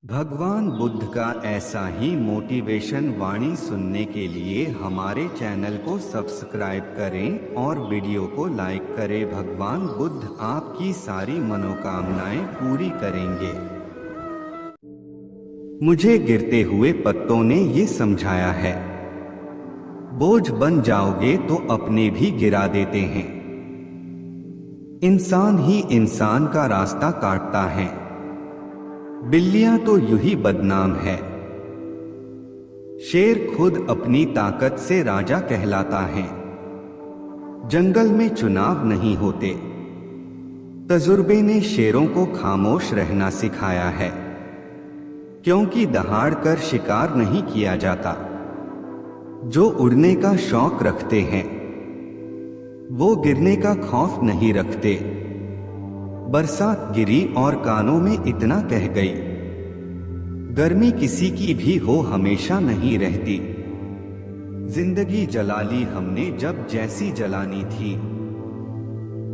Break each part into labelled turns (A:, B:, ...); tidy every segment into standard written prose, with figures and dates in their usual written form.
A: भगवान बुद्ध का ऐसा ही मोटिवेशन वाणी सुनने के लिए हमारे चैनल को सब्सक्राइब करें और वीडियो को लाइक करें। भगवान बुद्ध आपकी सारी मनोकामनाएं पूरी करेंगे। मुझे गिरते हुए पत्तों ने ये समझाया है, बोझ बन जाओगे तो अपने भी गिरा देते हैं। इंसान ही इंसान का रास्ता काटता है, बिल्लियां तो यूं ही बदनाम है। शेर खुद अपनी ताकत से राजा कहलाता है। जंगल में चुनाव नहीं होते। तजुर्बे ने शेरों को खामोश रहना सिखाया है, क्योंकि दहाड़ कर शिकार नहीं किया जाता। जो उड़ने का शौक रखते हैं वो गिरने का खौफ नहीं रखते। बरसात गिरी और कानों में इतना कह गई, गर्मी किसी की भी हो हमेशा नहीं रहती। जिंदगी जला ली हमने जब जैसी जलानी थी।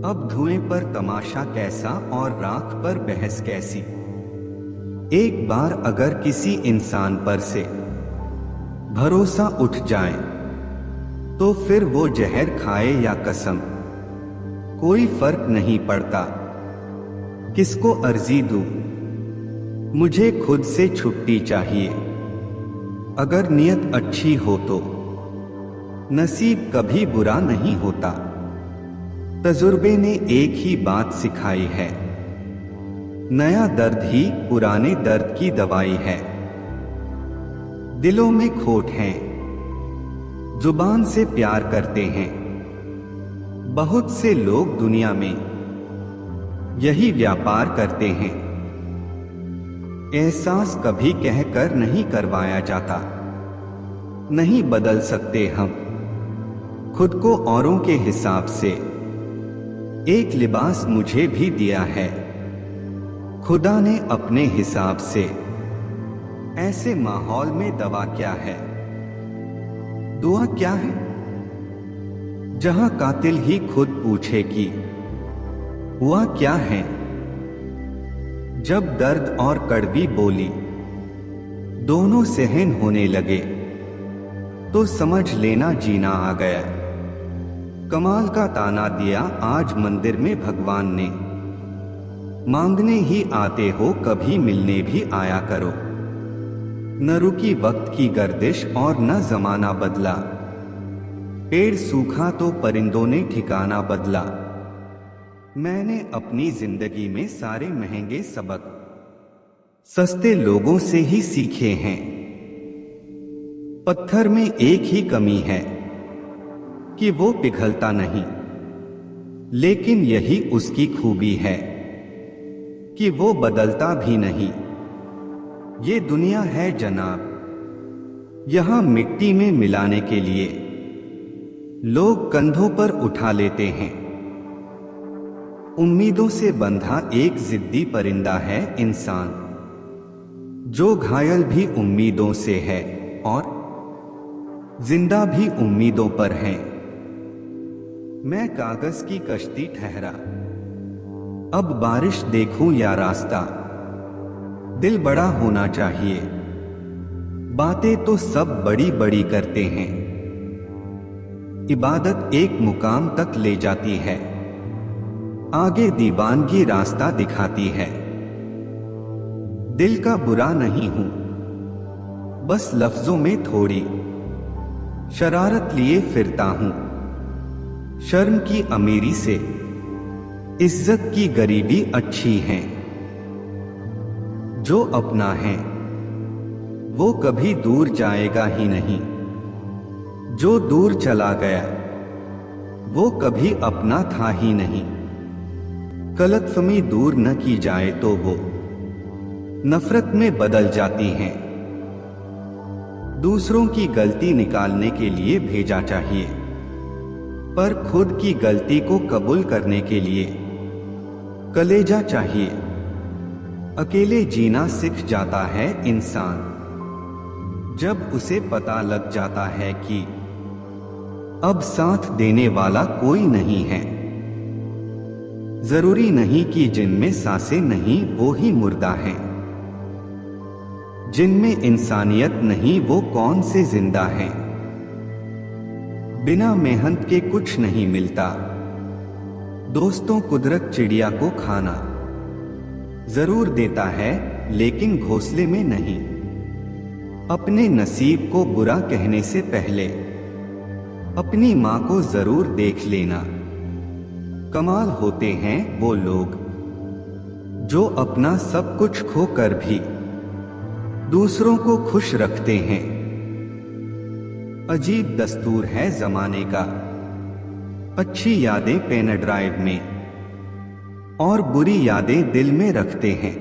A: अब धुएं पर तमाशा कैसा और राख पर बहस कैसी। एक बार अगर किसी इंसान पर से भरोसा उठ जाए तो फिर वो जहर खाए या कसम, कोई फर्क नहीं पड़ता। किसको अर्जी दूं? मुझे खुद से छुट्टी चाहिए। अगर नियत अच्छी हो तो नसीब कभी बुरा नहीं होता। तजुर्बे ने एक ही बात सिखाई है, नया दर्द ही पुराने दर्द की दवाई है। दिलों में खोट है, जुबान से प्यार करते हैं। बहुत से लोग दुनिया में यही व्यापार करते हैं। एहसास कभी कहकर नहीं करवाया जाता। नहीं बदल सकते हम खुद को औरों के हिसाब से। एक लिबास मुझे भी दिया है खुदा ने अपने हिसाब से। ऐसे माहौल में दवा क्या है, दुआ क्या है, जहां कातिल ही खुद पूछे कि हुआ क्या है। जब दर्द और कड़वी बोली दोनों सहन होने लगे तो समझ लेना जीना आ गया। कमाल का ताना दिया आज मंदिर में भगवान ने, मांगने ही आते हो कभी मिलने भी आया करो। न रुकी वक्त की गर्दिश और न जमाना बदला। पेड़ सूखा तो परिंदों ने ठिकाना बदला। मैंने अपनी जिंदगी में सारे महंगे सबक सस्ते लोगों से ही सीखे हैं। पत्थर में एक ही कमी है कि वो पिघलता नहीं, लेकिन यही उसकी खूबी है कि वो बदलता भी नहीं। ये दुनिया है जनाब, यहां मिट्टी में मिलाने के लिए लोग कंधों पर उठा लेते हैं। उम्मीदों से बंधा एक जिद्दी परिंदा है इंसान, जो घायल भी उम्मीदों से है और जिंदा भी उम्मीदों पर है। मैं कागज की कश्ती ठहरा, अब बारिश देखूं या रास्ता। दिल बड़ा होना चाहिए, बातें तो सब बड़ी बड़ी करते हैं। इबादत एक मुकाम तक ले जाती है, आगे दीवानगी रास्ता दिखाती है। दिल का बुरा नहीं हूं, बस लफ्जों में थोड़ी शरारत लिए फिरता हूं। शर्म की अमीरी से इज्जत की गरीबी अच्छी है। जो अपना है वो कभी दूर जाएगा ही नहीं। जो दूर चला गया वो कभी अपना था ही नहीं। गलतफहमी दूर न की जाए तो वो नफरत में बदल जाती हैं। दूसरों की गलती निकालने के लिए भेजा चाहिए, पर खुद की गलती को कबूल करने के लिए कलेजा चाहिए। अकेले जीना सीख जाता है इंसान जब उसे पता लग जाता है कि अब साथ देने वाला कोई नहीं है। जरूरी नहीं कि जिनमें सांसें नहीं वो ही मुर्दा हैं। जिनमें इंसानियत नहीं वो कौन से जिंदा हैं। बिना मेहनत के कुछ नहीं मिलता। दोस्तों, कुदरत चिड़िया को खाना जरूर देता है, लेकिन घोंसले में नहीं। अपने नसीब को बुरा कहने से पहले अपनी माँ को जरूर देख लेना। कमाल होते हैं वो लोग जो अपना सब कुछ खोकर भी दूसरों को खुश रखते हैं। अजीब दस्तूर है जमाने का, अच्छी यादें पेन ड्राइव में और बुरी यादें दिल में रखते हैं।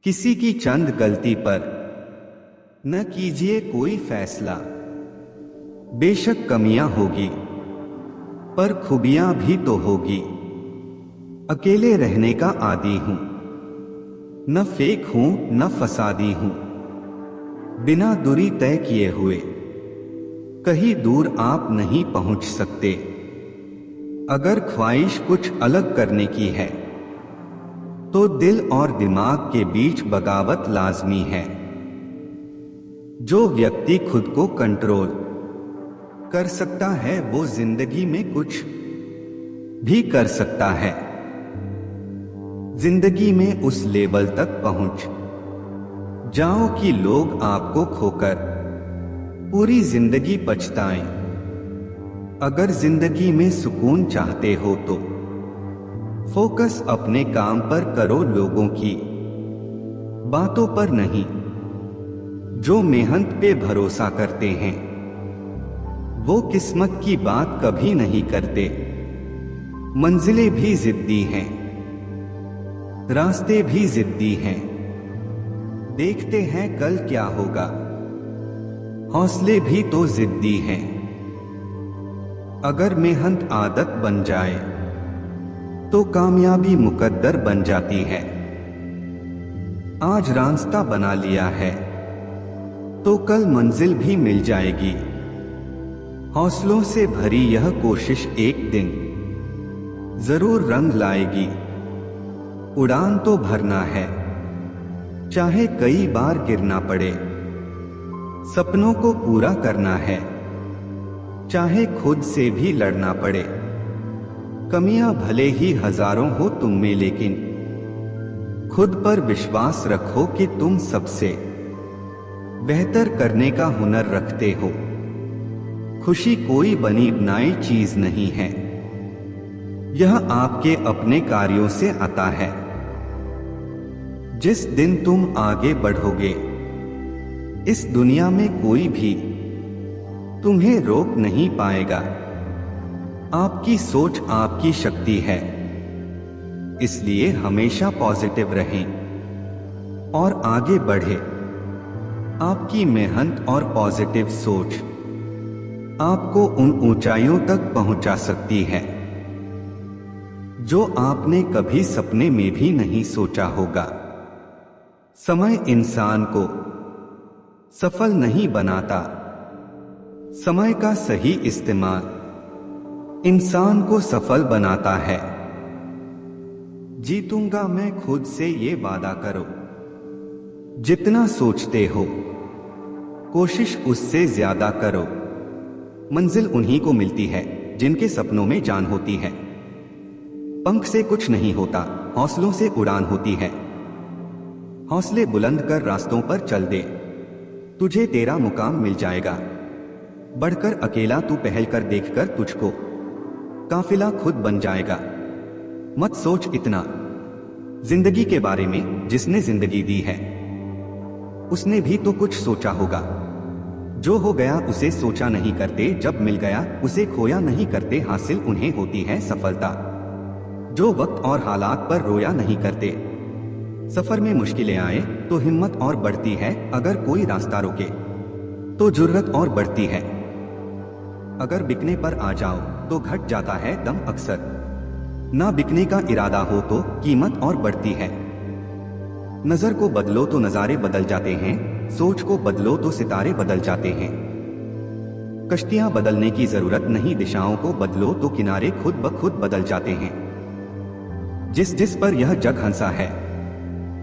A: किसी की चंद गलती पर न कीजिए कोई फैसला। बेशक कमियां होगी पर खूबियां भी तो होगी। अकेले रहने का आदी हूं, न फेक हूं न फसादी हूं। बिना दूरी तय किए हुए कहीं दूर आप नहीं पहुंच सकते। अगर ख्वाहिश कुछ अलग करने की है तो दिल और दिमाग के बीच बगावत लाजमी है। जो व्यक्ति खुद को कंट्रोल कर सकता है वो जिंदगी में कुछ भी कर सकता है। जिंदगी में उस लेवल तक पहुंच जाओ कि लोग आपको खोकर पूरी जिंदगी पछताएं। अगर जिंदगी में सुकून चाहते हो तो फोकस अपने काम पर करो, लोगों की बातों पर नहीं। जो मेहनत पे भरोसा करते हैं वो किस्मत की बात कभी नहीं करते। मंजिलें भी जिद्दी हैं, रास्ते भी जिद्दी हैं। देखते हैं कल क्या होगा, हौसले भी तो जिद्दी हैं। अगर मेहनत आदत बन जाए तो कामयाबी मुकद्दर बन जाती है। आज रास्ता बना लिया है तो कल मंजिल भी मिल जाएगी। हौसलों से भरी यह कोशिश एक दिन जरूर रंग लाएगी। उड़ान तो भरना है, चाहे कई बार गिरना पड़े। सपनों को पूरा करना है, चाहे खुद से भी लड़ना पड़े। कमियां भले ही हजारों हो तुम में, लेकिन खुद पर विश्वास रखो कि तुम सबसे बेहतर करने का हुनर रखते हो। खुशी कोई बनी बनाई चीज नहीं है, यह आपके अपने कार्यों से आता है। जिस दिन तुम आगे बढ़ोगे इस दुनिया में कोई भी तुम्हें रोक नहीं पाएगा। आपकी सोच आपकी शक्ति है, इसलिए हमेशा पॉजिटिव रहें और आगे बढ़े। आपकी मेहनत और पॉजिटिव सोच आपको उन ऊंचाइयों तक पहुंचा सकती है जो आपने कभी सपने में भी नहीं सोचा होगा। समय इंसान को सफल नहीं बनाता, समय का सही इस्तेमाल इंसान को सफल बनाता है। जीतूंगा मैं खुद से ये वादा करो। जितना सोचते हो कोशिश उससे ज्यादा करो। मंजिल उन्हीं को मिलती है जिनके सपनों में जान होती है। पंख से कुछ नहीं होता, हौसलों से उड़ान होती है। हौसले बुलंद कर रास्तों पर चल दे, तुझे तेरा मुकाम मिल जाएगा। बढ़कर अकेला तू पहल कर, देखकर तुझको काफिला खुद बन जाएगा। मत सोच इतना जिंदगी के बारे में, जिसने जिंदगी दी है उसने भी तो कुछ सोचा होगा। जो हो गया उसे सोचा नहीं करते, जब मिल गया उसे खोया नहीं करते। हासिल उन्हें होती है सफलता जो वक्त और हालात पर रोया नहीं करते। सफर में मुश्किलें आए तो हिम्मत और बढ़ती है, अगर कोई रास्ता रोके तो जुर्रत और बढ़ती है। अगर बिकने पर आ जाओ तो घट जाता है दम अक्सर, ना बिकने का इरादा हो तो कीमत और बढ़ती है। नजर को बदलो तो नजारे बदल जाते हैं, सोच को बदलो तो सितारे बदल जाते हैं। कश्तियां बदलने की जरूरत नहीं, दिशाओं को बदलो तो किनारे खुद ब खुद बदल जाते हैं। जिस जिस पर यह जग हंसा है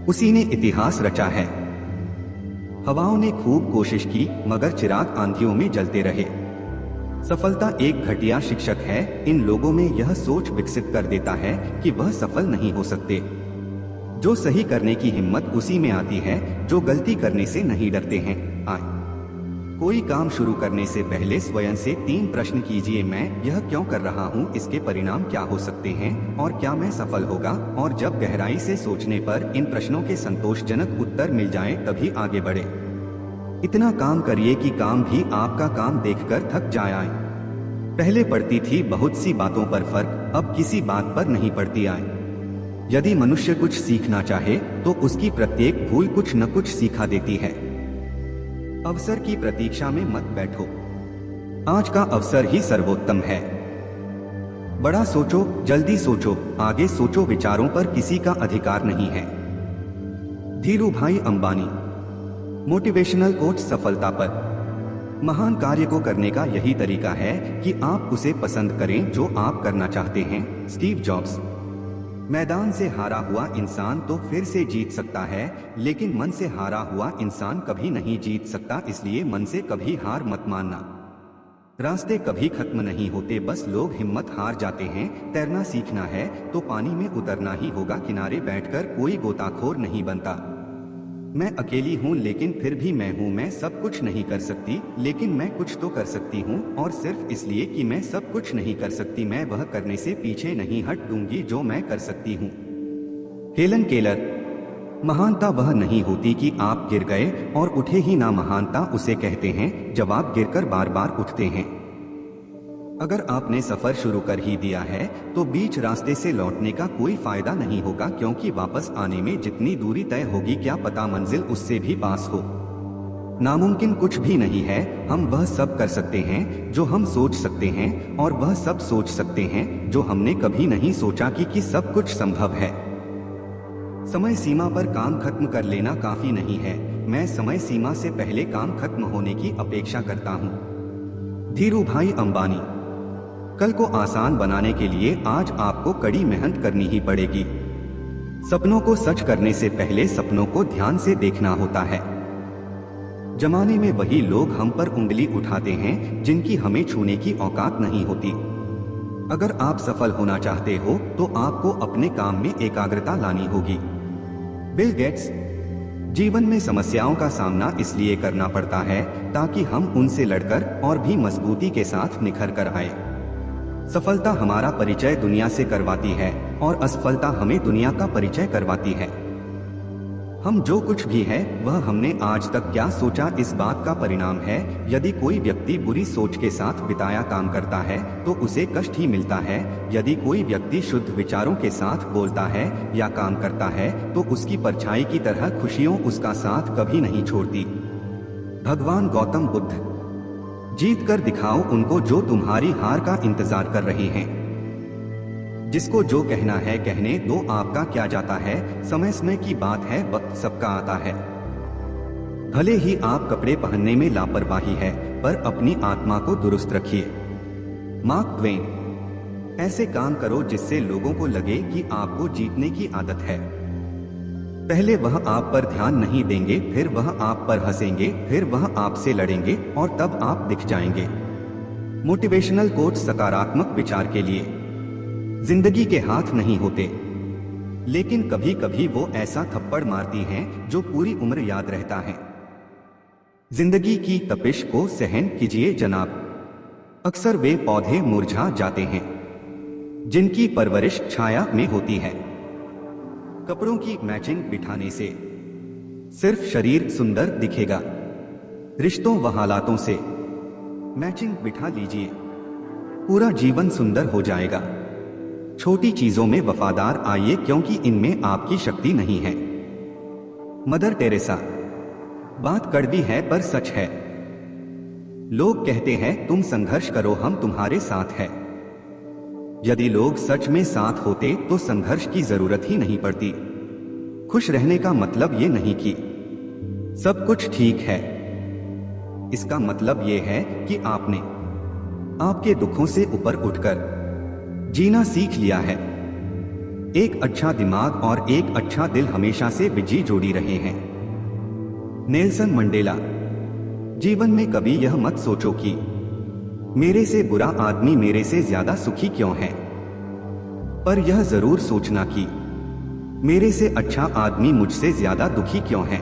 A: उसी ने इतिहास रचा है। हवाओं ने खूब कोशिश की मगर चिराग आंधियों में जलते रहे। सफलता एक घटिया शिक्षक है। इन लोगों में यह सोच विकसित कर देता है कि वह सफल नहीं हो सकते। जो सही करने की हिम्मत उसी में आती है जो गलती करने से नहीं डरते हैं। कोई काम शुरू करने से पहले स्वयं से 3 प्रश्न कीजिए। मैं यह क्यों कर रहा हूँ, इसके परिणाम क्या हो सकते हैं और क्या मैं सफल होगा। और जब गहराई से सोचने पर इन प्रश्नों के संतोषजनक उत्तर मिल जाएं, तभी आगे बढ़े। इतना काम करिए कि काम भी आपका काम देखकर थक जाए। पहले पड़ती थी बहुत सी बातों पर फर्क, अब किसी बात पर नहीं पड़ती आए। यदि मनुष्य कुछ सीखना चाहे तो उसकी प्रत्येक भूल कुछ न कुछ सिखा देती है। अवसर की प्रतीक्षा में मत बैठो, आज का अवसर ही सर्वोत्तम है। बड़ा सोचो, जल्दी सोचो, आगे सोचो, विचारों पर किसी का अधिकार नहीं है। धीरूभाई अंबानी। Motivational coach. सफलता पर महान कार्य को करने का यही तरीका है कि आप उसे पसंद करें जो आप करना चाहते हैं। Steve jobs. मैदान से हारा हुआ इंसान तो फिर से जीत सकता है, लेकिन मन से हारा हुआ इंसान कभी नहीं जीत सकता। इसलिए मन से कभी हार मत मानना। रास्ते कभी खत्म नहीं होते, बस लोग हिम्मत हार जाते हैं। तैरना सीखना है तो पानी में उतरना ही होगा, किनारे बैठकर कोई गोताखोर नहीं बनता। मैं अकेली हूँ लेकिन फिर भी मैं हूँ। मैं सब कुछ नहीं कर सकती लेकिन मैं कुछ तो कर सकती हूँ, और सिर्फ इसलिए कि मैं सब कुछ नहीं कर सकती मैं वह करने से पीछे नहीं हट दूंगी जो मैं कर सकती हूँ। Helen Keller. महानता वह नहीं होती कि आप गिर गए और उठे ही ना, महानता उसे कहते हैं जब आप गिरकर बार बार उठते हैं। अगर आपने सफर शुरू कर ही दिया है तो बीच रास्ते से लौटने का कोई फायदा नहीं होगा, क्योंकि वापस आने में जितनी दूरी तय होगी क्या पता मंजिल उससे भी पास हो। नामुमकिन कुछ भी नहीं है। हम वह सब कर सकते हैं जो हम सोच सकते हैं, और वह सब सोच सकते हैं जो हमने कभी नहीं सोचा कि सब कुछ संभव है। समय सीमा पर काम खत्म कर लेना काफी नहीं है। मैं समय सीमा से पहले काम खत्म होने की अपेक्षा करता हूँ। धीरूभाई अंबानी। कल को आसान बनाने के लिए आज आपको कड़ी मेहनत करनी ही पड़ेगी। सपनों को सच करने से पहले सपनों को ध्यान से देखना होता है। जमाने में वही लोग हम पर उंगली उठाते हैं जिनकी हमें छूने की औकात नहीं होती। अगर आप सफल होना चाहते हो तो आपको अपने काम में एकाग्रता लानी होगी। Bill Gates. जीवन में समस्याओं का सामना इसलिए करना पड़ता है ताकि हम उनसे लड़कर और भी मजबूती के साथ निखर कर आए। सफलता हमारा परिचय दुनिया से करवाती है और असफलता हमें दुनिया का परिचय करवाती है। हम जो कुछ भी है वह हमने आज तक क्या सोचा इस बात का परिणाम है। यदि कोई व्यक्ति बुरी सोच के साथ बिताया काम करता है तो उसे कष्ट ही मिलता है। यदि कोई व्यक्ति शुद्ध विचारों के साथ बोलता है या काम करता है तो उसकी परछाई की तरह खुशियों उसका साथ कभी नहीं छोड़ती। भगवान गौतम बुद्ध। जीत कर दिखाओ उनको जो तुम्हारी हार का इंतजार कर रहे हैं। जिसको जो कहना है कहने दो, आपका क्या जाता है। समय समय की बात है, वक्त सबका आता है। भले ही आप कपड़े पहनने में लापरवाही है पर अपनी आत्मा को दुरुस्त रखिए। Mark Twain. ऐसे काम करो जिससे लोगों को लगे कि आपको जीतने की आदत है। पहले वह आप पर ध्यान नहीं देंगे, फिर वह आप पर हंसेंगे, फिर वह आपसे लड़ेंगे और तब आप दिख जाएंगे। Motivational coach. सकारात्मक विचार के लिए जिंदगी के हाथ नहीं होते, लेकिन कभी कभी वो ऐसा थप्पड़ मारती हैं जो पूरी उम्र याद रहता है। जिंदगी की तपिश को सहन कीजिए जनाब। अक्सर वे पौधे मुरझा जाते हैं जिनकी परवरिश छाया में होती है। कपड़ों की मैचिंग बिठाने से सिर्फ शरीर सुंदर दिखेगा, रिश्तों व हालातों से मैचिंग बिठा लीजिए, पूरा जीवन सुंदर हो जाएगा। छोटी चीजों में वफादार आइए क्योंकि इनमें आपकी शक्ति नहीं है। Mother Teresa. बात कड़वी है पर सच है। लोग कहते हैं तुम संघर्ष करो, हम तुम्हारे साथ हैं। यदि लोग सच में साथ होते तो संघर्ष की जरूरत ही नहीं पड़ती। खुश रहने का मतलब ये नहीं कि सब कुछ ठीक है। इसका मतलब ये है कि आपने आपके दुखों से ऊपर उठकर जीना सीख लिया है। एक अच्छा दिमाग और एक अच्छा दिल हमेशा से बिजी जोड़ी रहे हैं। Nelson Mandela. जीवन में कभी यह मत सोचो कि मेरे से बुरा आदमी मेरे से ज्यादा सुखी क्यों है, पर यह जरूर सोचना कि मेरे से अच्छा आदमी मुझसे ज्यादा दुखी क्यों है।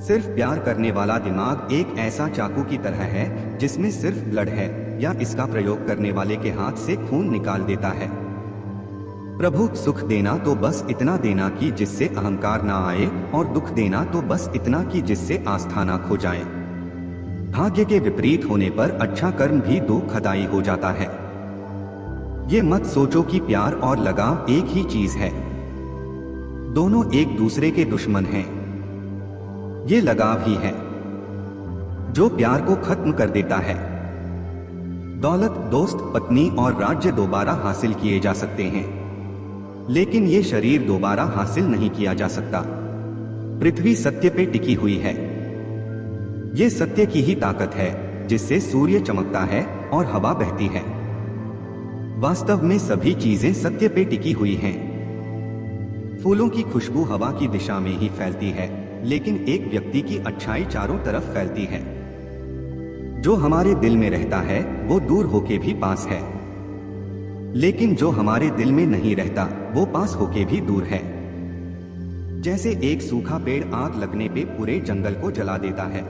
A: सिर्फ प्यार करने वाला दिमाग एक ऐसा चाकू की तरह है जिसमें सिर्फ ब्लड है, या इसका प्रयोग करने वाले के हाथ से खून निकाल देता है। प्रभु, सुख देना तो बस इतना देना कि जिससे अहंकार ना आए, और दुख देना तो बस इतना कि जिससे आस्था ना खो जाए। भाग्य के विपरीत होने पर अच्छा कर्म भी दुखदायी हो जाता है। ये मत सोचो कि प्यार और लगाव एक ही चीज है। दोनों एक दूसरे के दुश्मन हैं। ये लगाव ही है जो प्यार को खत्म कर देता है। दौलत, दोस्त, पत्नी और राज्य दोबारा हासिल किए जा सकते हैं, लेकिन ये शरीर दोबारा हासिल नहीं किया जा सकता। पृथ्वी सत्य पे टिकी हुई है। ये सत्य की ही ताकत है जिससे सूर्य चमकता है और हवा बहती है। वास्तव में सभी चीजें सत्य पे टिकी हुई हैं। फूलों की खुशबू हवा की दिशा में ही फैलती है, लेकिन एक व्यक्ति की अच्छाई चारों तरफ फैलती है। जो हमारे दिल में रहता है वो दूर होके भी पास है, लेकिन जो हमारे दिल में नहीं रहता वो पास होके भी दूर है। जैसे एक सूखा पेड़ आग लगने पे पूरे जंगल को जला देता है,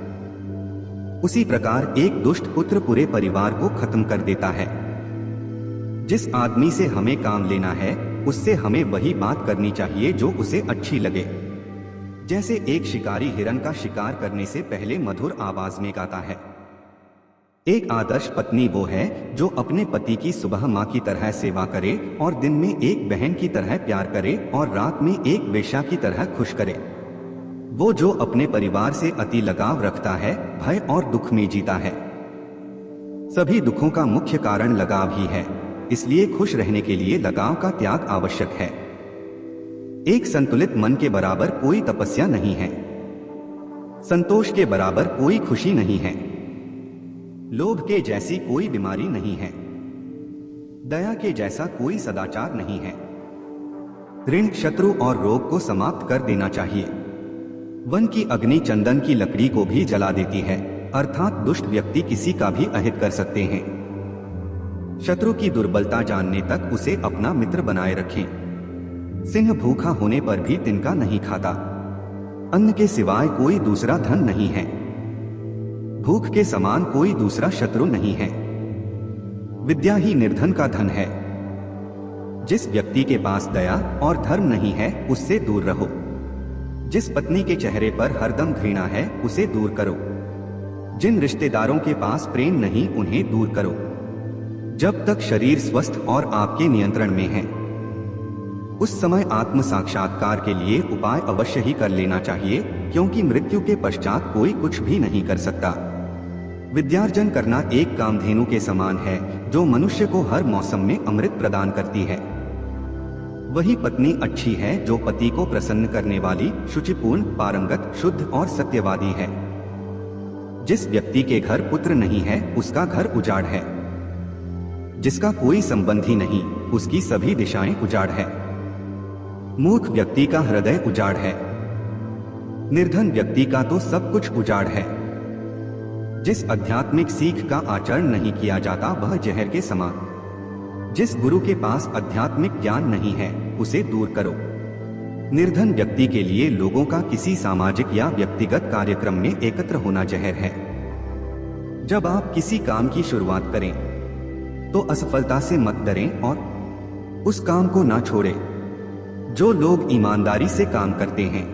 A: उसी प्रकार एक दुष्ट पुत्र पूरे परिवार को खत्म कर देता है। जिस आदमी से हमें काम लेना है उससे हमें वही बात करनी चाहिए जो उसे अच्छी लगे। जैसे एक शिकारी हिरन का शिकार करने से पहले मधुर आवाज में गाता है। एक आदर्श पत्नी वो है जो अपने पति की सुबह माँ की तरह सेवा करे और दिन में एक बहन की तरह प्यार करे और रात में एक वेश्या की तरह खुश करे। वो जो अपने परिवार से अति लगाव रखता है, भय और दुख में जीता है। सभी दुखों का मुख्य कारण लगाव ही है, इसलिए खुश रहने के लिए लगाव का त्याग आवश्यक है। एक संतुलित मन के बराबर कोई तपस्या नहीं है। संतोष के बराबर कोई खुशी नहीं है। लोभ के जैसी कोई बीमारी नहीं है। दया के जैसा कोई सदाचार नहीं है। ऋण, शत्रु और रोग को समाप्त कर देना चाहिए। वन की अग्नि चंदन की लकड़ी को भी जला देती है, अर्थात दुष्ट व्यक्ति किसी का भी अहित कर सकते हैं। शत्रु की दुर्बलता जानने तक उसे अपना मित्र बनाए रखें। सिंह भूखा होने पर भी तिनका नहीं खाता। अन्न के सिवाय कोई दूसरा धन नहीं है। भूख के समान कोई दूसरा शत्रु नहीं है। विद्या ही निर्धन का धन है। जिस व्यक्ति के पास दया और धर्म नहीं है उससे दूर रहो। जिस पत्नी के चेहरे पर हरदम घृणा है उसे दूर करो। जिन रिश्तेदारों के पास प्रेम नहीं उन्हें दूर करो। जब तक शरीर स्वस्थ और आपके नियंत्रण में है, उस समय आत्म साक्षात्कार के लिए उपाय अवश्य ही कर लेना चाहिए, क्योंकि मृत्यु के पश्चात कोई कुछ भी नहीं कर सकता। विद्यार्जन करना एक कामधेनु के समान है जो मनुष्य को हर मौसम में अमृत प्रदान करती है। वही पत्नी अच्छी है जो पति को प्रसन्न करने वाली, शुचिपूर्ण, पारंगत, शुद्ध और सत्यवादी है। जिस व्यक्ति के घर पुत्र नहीं है उसका घर उजाड़ है। जिसका कोई संबंधी नहीं उसकी सभी दिशाएं उजाड़ है। मूर्ख व्यक्ति का हृदय उजाड़ है। निर्धन व्यक्ति का तो सब कुछ उजाड़ है। जिस आध्यात्मिक सीख का आचरण नहीं किया जाता वह जहर के समान। जिस गुरु के पास आध्यात्मिक ज्ञान नहीं है उसे दूर करो। निर्धन व्यक्ति के लिए लोगों का किसी सामाजिक या व्यक्तिगत कार्यक्रम में एकत्र होना जहर है। जब आप किसी काम की शुरुआत करें तो असफलता से मत डरें और उस काम को ना छोड़ें। जो लोग ईमानदारी से काम करते हैं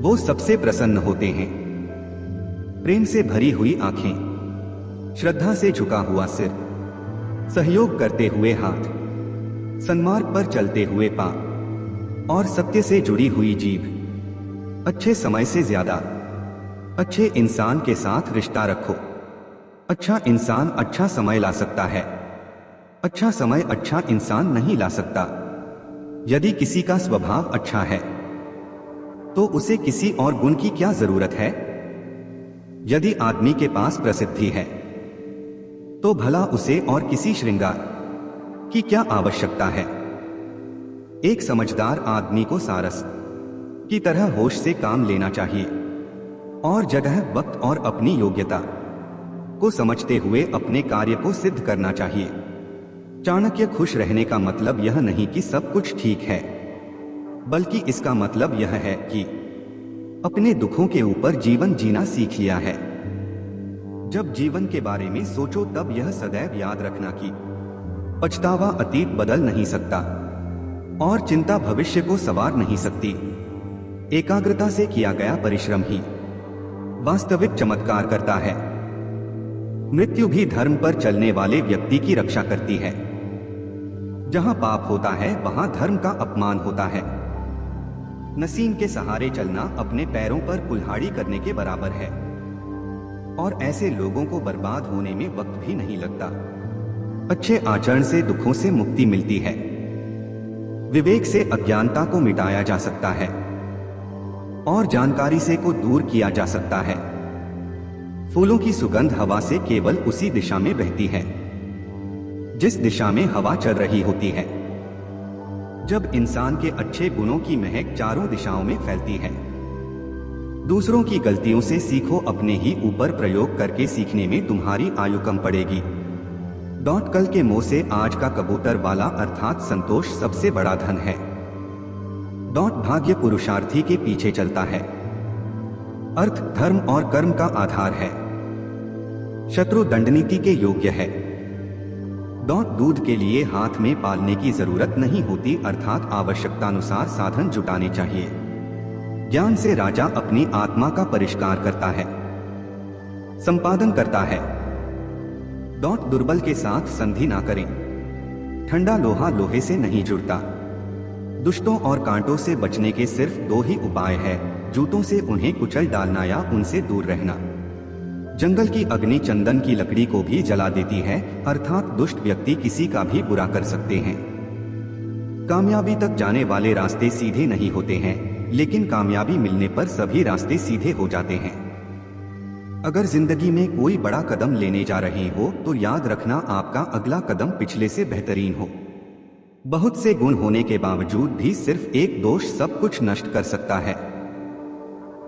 A: वो सबसे प्रसन्न होते हैं। प्रेम से भरी हुई आंखें, श्रद्धा से झुका हुआ सिर, सहयोग करते हुए हाथ, सन्मार्ग पर चलते हुए पांव और सत्य से जुड़ी हुई जीभ। अच्छे समय से ज्यादा अच्छे इंसान के साथ रिश्ता रखो। अच्छा इंसान अच्छा समय ला सकता है। अच्छा समय अच्छा इंसान नहीं ला सकता। यदि किसी का स्वभाव अच्छा है तो उसे किसी और गुण की क्या जरूरत है। यदि आदमी के पास प्रसिद्धि है तो भला उसे और किसी श्रृंगार की क्या आवश्यकता है। एक समझदार आदमी को सारस, की तरह होश से काम लेना चाहिए और जगह, वक्त और अपनी योग्यता को समझते हुए अपने कार्य को सिद्ध करना चाहिए। चाणक्य खुश रहने का मतलब यह नहीं कि सब कुछ ठीक है, बल्कि इसका मतलब यह है कि अपने दुखों के ऊपर जीवन जीना सीख लिया है। जब जीवन के बारे में सोचो तब यह सदैव याद रखना कि पछतावा अतीत बदल नहीं सकता और चिंता भविष्य को संवार नहीं सकती। एकाग्रता से किया गया परिश्रम ही वास्तविक चमत्कार करता है। मृत्यु भी धर्म पर चलने वाले व्यक्ति की रक्षा करती है। जहां पाप होता है वहां धर्म का अपमान होता है। नसीम के सहारे चलना अपने पैरों पर कुल्हाड़ी करने के बराबर है और ऐसे लोगों को बर्बाद होने में वक्त भी नहीं लगता। अच्छे आचरण से दुखों से मुक्ति मिलती है। विवेक से अज्ञानता को मिटाया जा सकता है और जानकारी से को दूर किया जा सकता है। फूलों की सुगंध हवा से केवल उसी दिशा में बहती है जिस दिशा में हवा चल रही होती है। जब इंसान के अच्छे गुणों की महक चारों दिशाओं में फैलती है। दूसरों की गलतियों से सीखो, अपने ही ऊपर प्रयोग करके सीखने में तुम्हारी आयु कम पड़ेगी। कल के मोह से आज का कबूतर वाला अर्थात संतोष सबसे बड़ा धन है। भाग्य पुरुषार्थी के पीछे चलता है। अर्थ, धर्म और कर्म का आधार है। शत्रु दंडनीति के योग्य है। दूध के लिए हाथ में पालने की जरूरत नहीं होती, अर्थात आवश्यकतानुसार साधन जुटाने चाहिए। ज्ञान से राजा अपनी आत्मा का परिष्कार करता है, संपादन करता है। दुर्बल के साथ संधि ना करें। ठंडा लोहा लोहे से नहीं जुड़ता। दुष्टों और कांटों से बचने के सिर्फ दो ही उपाय है, जूतों से उन्हें कुचल डालना या उनसे दूर रहना। जंगल की अग्नि चंदन की लकड़ी को भी जला देती है, अर्थात दुष्ट व्यक्ति किसी का भी बुरा कर सकते हैं। कामयाबी तक जाने वाले रास्ते सीधे नहीं होते हैं, लेकिन कामयाबी मिलने पर सभी रास्ते सीधे हो जाते हैं। अगर जिंदगी में कोई बड़ा कदम लेने जा रहे हो तो याद रखना आपका अगला कदम पिछले से बेहतरीन हो। बहुत से गुण होने के बावजूद भी सिर्फ एक दोष सब कुछ नष्ट कर सकता है।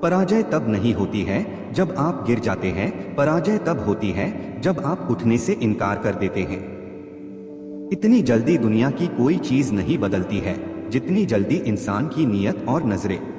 A: पराजय तब नहीं होती है जब आप गिर जाते हैं, पराजय तब होती है जब आप उठने से इनकार कर देते हैं। इतनी जल्दी दुनिया की कोई चीज नहीं बदलती है जितनी जल्दी इंसान की नीयत और नजरें।